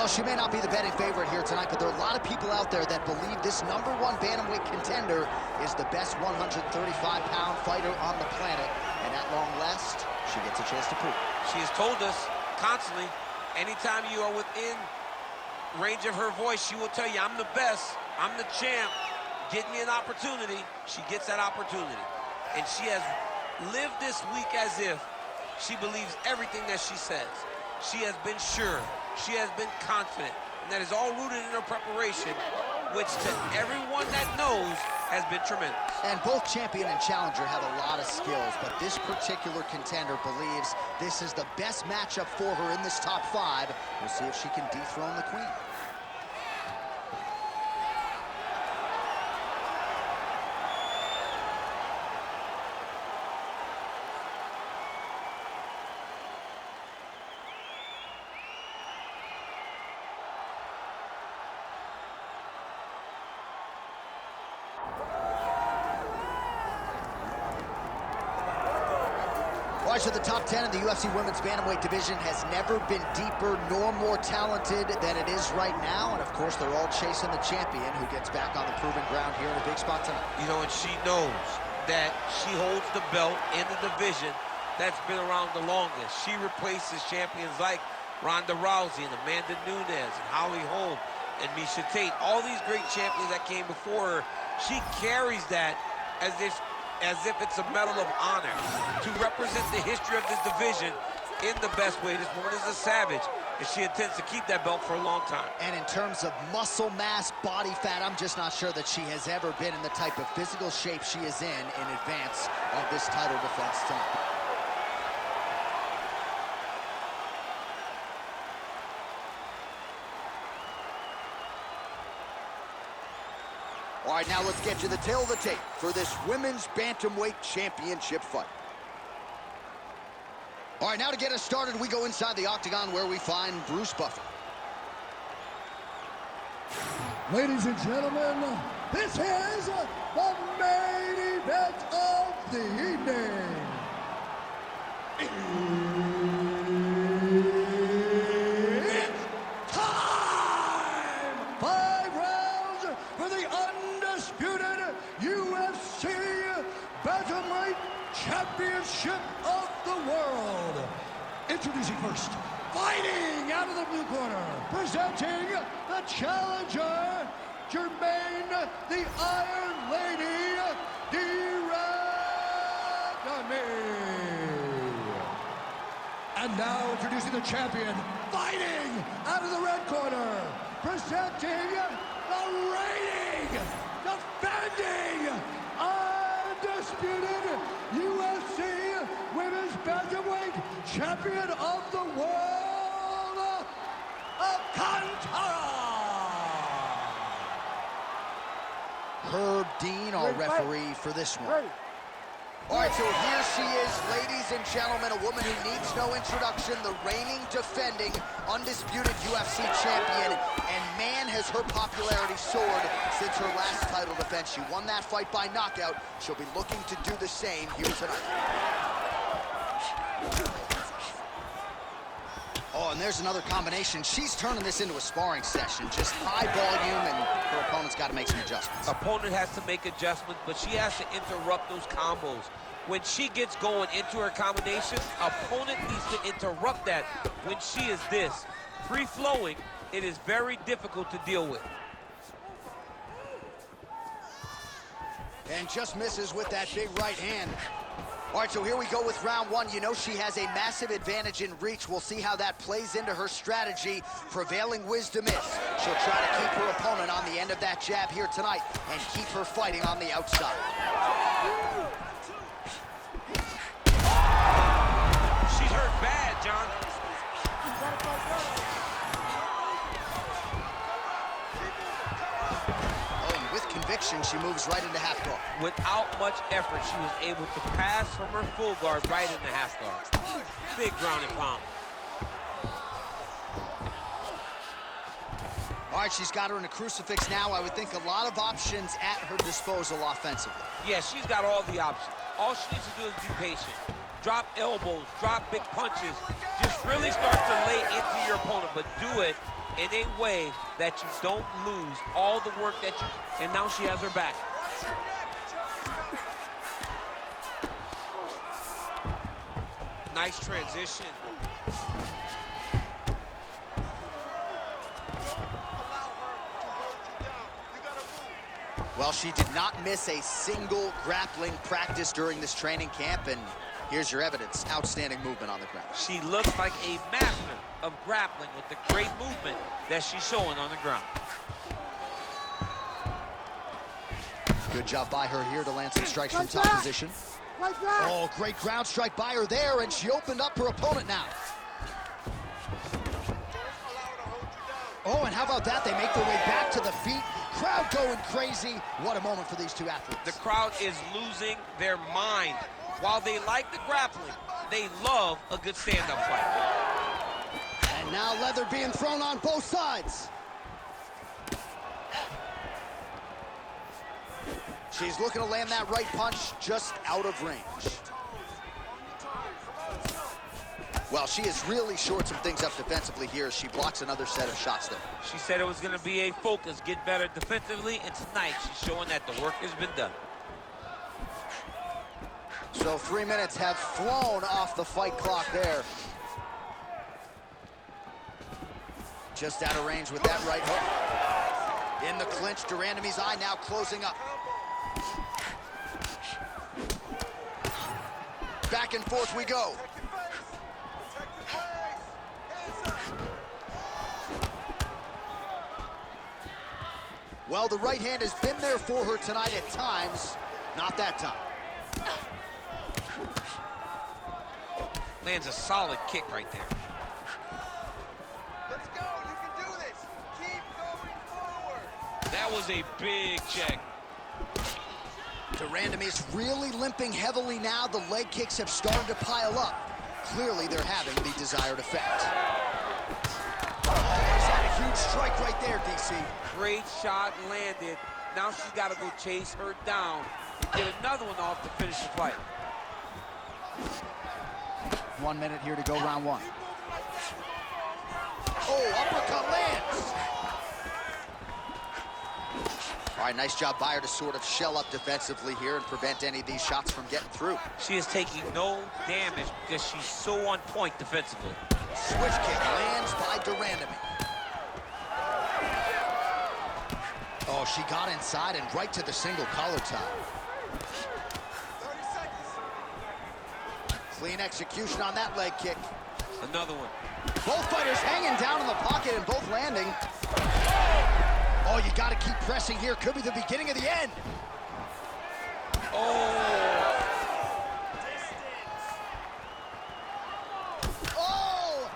Well, she may not be the betting favorite here tonight, but there are a lot of people out there that believe this #1 bantamweight contender is the best 135-pound fighter on the planet. And at long last, she gets a chance to prove it. She has told us constantly, anytime you are within range of her voice, she will tell you, I'm the best, I'm the champ, get me an opportunity. She gets that opportunity. And she has lived this week as if she believes everything that she says. She has been sure, she has been confident, and that is all rooted in her preparation, which to everyone that knows has been tremendous. And both champion and challenger have a lot of skills, but this particular contender believes this is the best matchup for her in this top 5. We'll see if she can dethrone the queen. So the top 10 of the UFC Women's Bantamweight division has never been deeper nor more talented than it is right now. And, of course, they're all chasing the champion who gets back on the proving ground here in a big spot tonight. You know, and she knows that she holds the belt in the division that's been around the longest. She replaces champions like Ronda Rousey and Amanda Nunes and Holly Holm and Miesha Tate. All these great champions that came before her, she carries that as if it's a medal of honor to represent the history of this division in the best way. This woman is a savage, and she intends to keep that belt for a long time. And in terms of muscle mass, body fat, I'm just not sure that she has ever been in the type of physical shape she is in advance of this title defense tonight. All right, now let's get you the tail of the tape for this Women's Bantamweight Championship fight. All right, now to get us started, we go inside the octagon where we find Bruce Buffer. Ladies and gentlemen, this is the main event of the evening. It's time! 5 rounds for the undisputed UFC Bantamweight Championship of the world. Introducing first, fighting out of the blue corner, presenting the challenger, Jermaine the Iron Lady And now introducing the champion, fighting out of the red corner, presenting the reigning, defending, undisputed UFC Women's Bantamweight Champion of the World, Alcantara! Herb Dean, our referee for this one. All right, so here she is, ladies and gentlemen, a woman who needs no introduction, the reigning, defending, undisputed UFC champion, and man, has her popularity soared since her last title defense. She won that fight by knockout. She'll be looking to do the same here tonight. Oh, and there's another combination. She's turning this into a sparring session. Just high volume, and her opponent's got to make some adjustments. Opponent has to make adjustments, but she has to interrupt those combos. When she gets going into her combination, opponent needs to interrupt that. When she is this free-flowing, it is very difficult to deal with. And just misses with that big right hand. All right, so here we go with round one. You know she has a massive advantage in reach. We'll see how that plays into her strategy. Prevailing wisdom is she'll try to keep her opponent on the end of that jab here tonight and keep her fighting on the outside. She's hurt bad, John. Conviction, she moves right into half guard. Without much effort, she was able to pass from her full guard right into half guard. Big ground and pound. All right, she's got her in a crucifix now. I would think a lot of options at her disposal offensively. Yeah, she's got all the options. All she needs to do is be patient. Drop elbows, drop big punches. Just really start to lay into your opponent, but do it in a way that you don't lose all the work that you... And now she has her back. Nice transition. Well, she did not miss a single grappling practice during this training camp, and here's your evidence. Outstanding movement on the ground. She looks like a master of grappling with the great movement that she's showing on the ground. Good job by her here to land some strikes from top position. Oh, great ground strike by her there, and she opened up her opponent now. Oh, and how about that? They make their way back to the feet. Crowd going crazy. What a moment for these two athletes. The crowd is losing their mind. While they like the grappling, they love a good stand-up fight. And now leather being thrown on both sides. She's looking to land that right punch just out of range. Well, she has really shored some things up defensively here as she blocks another set of shots there. She said it was going to be a focus, get better defensively, and tonight she's showing that the work has been done. So 3 minutes have flown off the fight clock there. Just out of range with that right hook. In the clinch, Durandamy's eye now closing up. Back and forth we go. Well, the right hand has been there for her tonight at times. Not that time. Lands a solid kick right there. Let's go, you can do this. Keep going forward. That was a big check. Durandamy's really limping heavily now. The leg kicks have started to pile up. Clearly, they're having the desired effect. Oh, is that a huge strike right there, DC? Great shot landed. Now she's got to go chase her down and get another one off to finish the fight. 1 minute here to go, round one. Oh, uppercut lands. All right, nice job by her to sort of shell up defensively here and prevent any of these shots from getting through. She is taking no damage because she's so on point defensively. Switch kick lands by Durandamy. Oh, she got inside and right to the single collar tie. 30 seconds. Clean execution on that leg kick. Another one. Both fighters hanging down in the pocket and both landing. Oh, you got to keep pressing here. Could be the beginning of the end. Oh! Oh!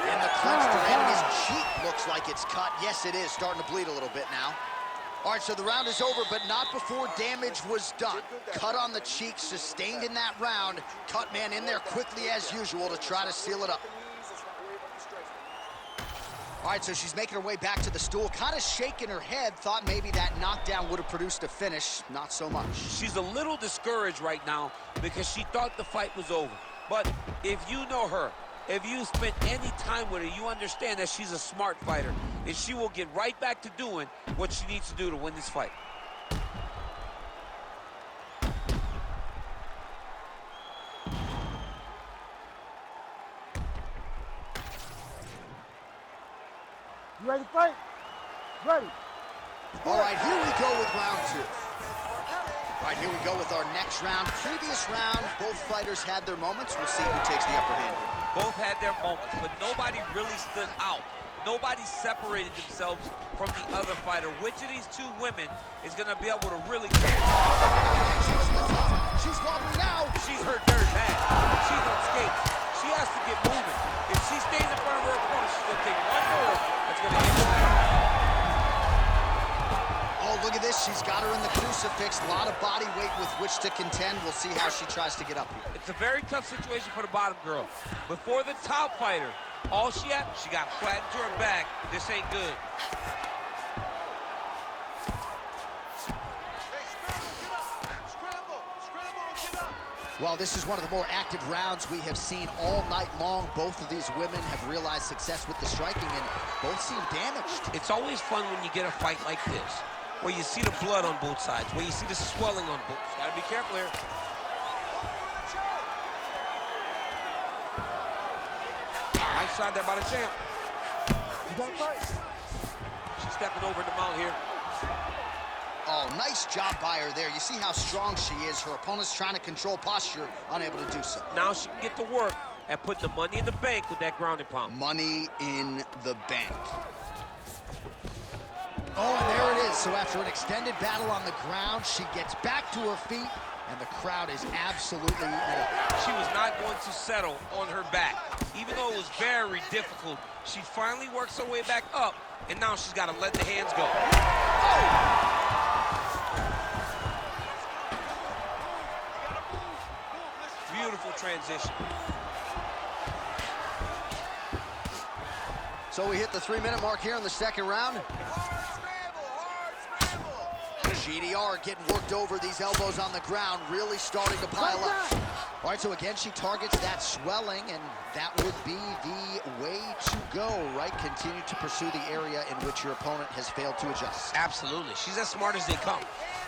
In the clinch, Durandamy's cheek looks like it's cut. Yes, it is. Starting to bleed a little bit now. All right, so the round is over, but not before damage was done. Cut on the cheek, sustained in that round. Cut man in there quickly as usual to try to seal it up. All right, so she's making her way back to the stool, kind of shaking her head, thought maybe that knockdown would have produced a finish. Not so much. She's a little discouraged right now because she thought the fight was over. But if you know her, if you spent any time with her, you understand that she's a smart fighter, and she will get right back to doing what she needs to do to win this fight. You ready to fight? Ready. All right, here we go with round two. All right, here we go with our next round. Previous round, both fighters had their moments. We'll see who takes the upper hand here. Both had their moments, but nobody really stood out. Nobody separated themselves from the other fighter. Which of these two women is going to be able to really... She's wobbling now. She's hurt very bad. She's on skates. She has to get moving. If she stays in front of her opponent, she's going to take one more. That's going to get her. Oh, look at this. She's got her in the crucifix. A lot of body weight with which to contend. We'll see how she tries to get up here. It's a very tough situation for the bottom girl. Before the top fighter, all she had, she got flattened to her back. This ain't good. Well, this is one of the more active rounds we have seen all night long. Both of these women have realized success with the striking, and both seem damaged. It's always fun when you get a fight like this, where you see the blood on both sides, where you see the swelling on both. Gotta be careful here. Nice shot there by the champ. You got to fight. She's stepping over the mount here. Oh, nice job by her there. You see how strong she is. Her opponent's trying to control posture, unable to do so. Now she can get to work and put the money in the bank with that grounding pound. Money in the bank. Oh, and there it is. So after an extended battle on the ground, she gets back to her feet, and the crowd is absolutely eating it up. She was not going to settle on her back. Even though it was very difficult, she finally works her way back up, and now she's got to let the hands go. Oh! Beautiful transition. So we hit the 3-minute mark here in the second round. Hard scramble. GDR getting worked over, these elbows on the ground, really starting to pile up. All right, so again, she targets that swelling, and that would be the way to go, right? Continue to pursue the area in which your opponent has failed to adjust. Absolutely. She's as smart as they come.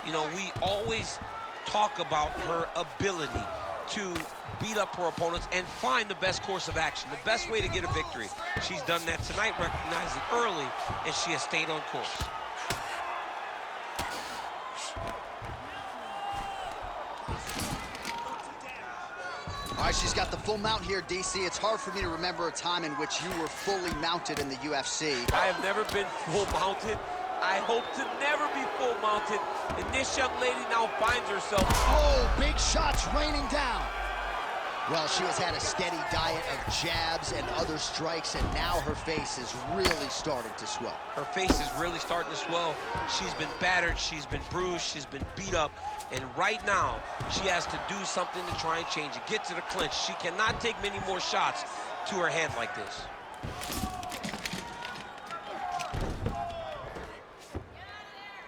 You know, we always talk about her ability to beat up her opponents and find the best course of action, the best way to get a victory. She's done that tonight, recognizing early, and she has stayed on course. All right, she's got the full mount here, DC. It's hard for me to remember a time in which you were fully mounted in the UFC. I have never been full mounted. I hope to never be full mounted. And this young lady now finds herself. Oh, big shots raining down. Well, she has had a steady diet of jabs and other strikes, and now her face is really starting to swell. Her face is really starting to swell. She's been battered, she's been bruised, she's been beat up. And right now, she has to do something to try and change it. Get to the clinch. She cannot take many more shots to her head like this.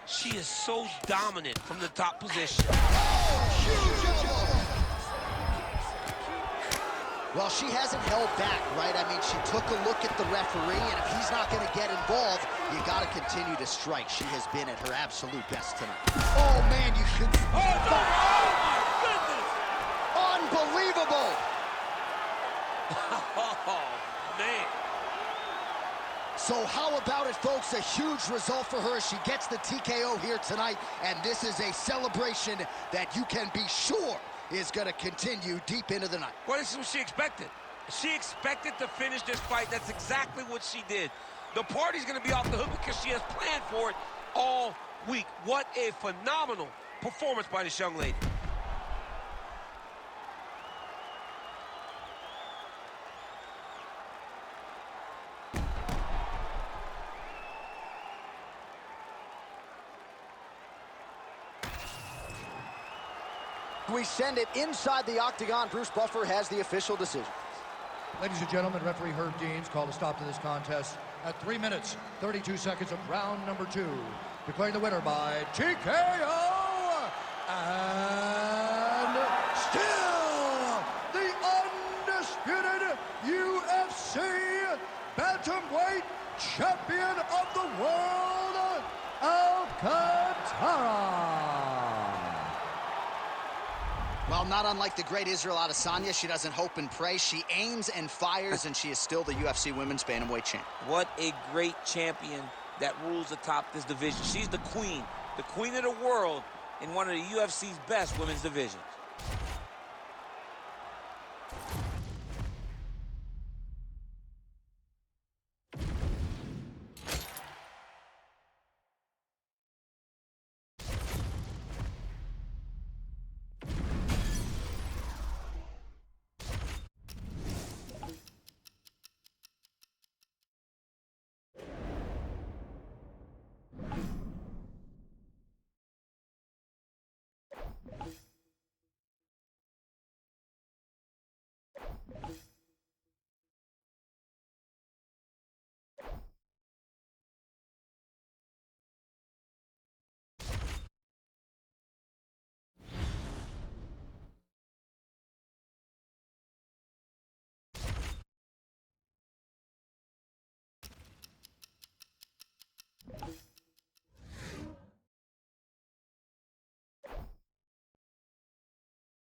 She is so dominant from the top position. Well, she hasn't held back, right? I mean, she took a look at the referee, and if he's not going to get involved, you got to continue to strike. She has been at her absolute best tonight. Oh, man, you could... Oh, no! Oh, my goodness! Unbelievable! Oh, man. So how about it, folks? A huge result for her. She gets the TKO here tonight, and this is a celebration that you can be sure is going to continue deep into the night. Well, this is what she expected. She expected to finish this fight. That's exactly what she did. The party's going to be off the hook because she has planned for it all week. What a phenomenal performance by this young lady. We send it inside the octagon. Bruce Buffer has the official decision. Ladies and gentlemen, referee Herb Deans called a stop to this contest at 3 minutes, 32 seconds of round number 2. Declaring the winner by TKO, and still the undisputed UFC bantamweight champion of the world, Alcantara. Well, not unlike the great Israel Adesanya, she doesn't hope and pray. She aims and fires, and she is still the UFC Women's Bantamweight champ. What a great champion that rules atop this division. She's the queen of the world in one of the UFC's best women's divisions.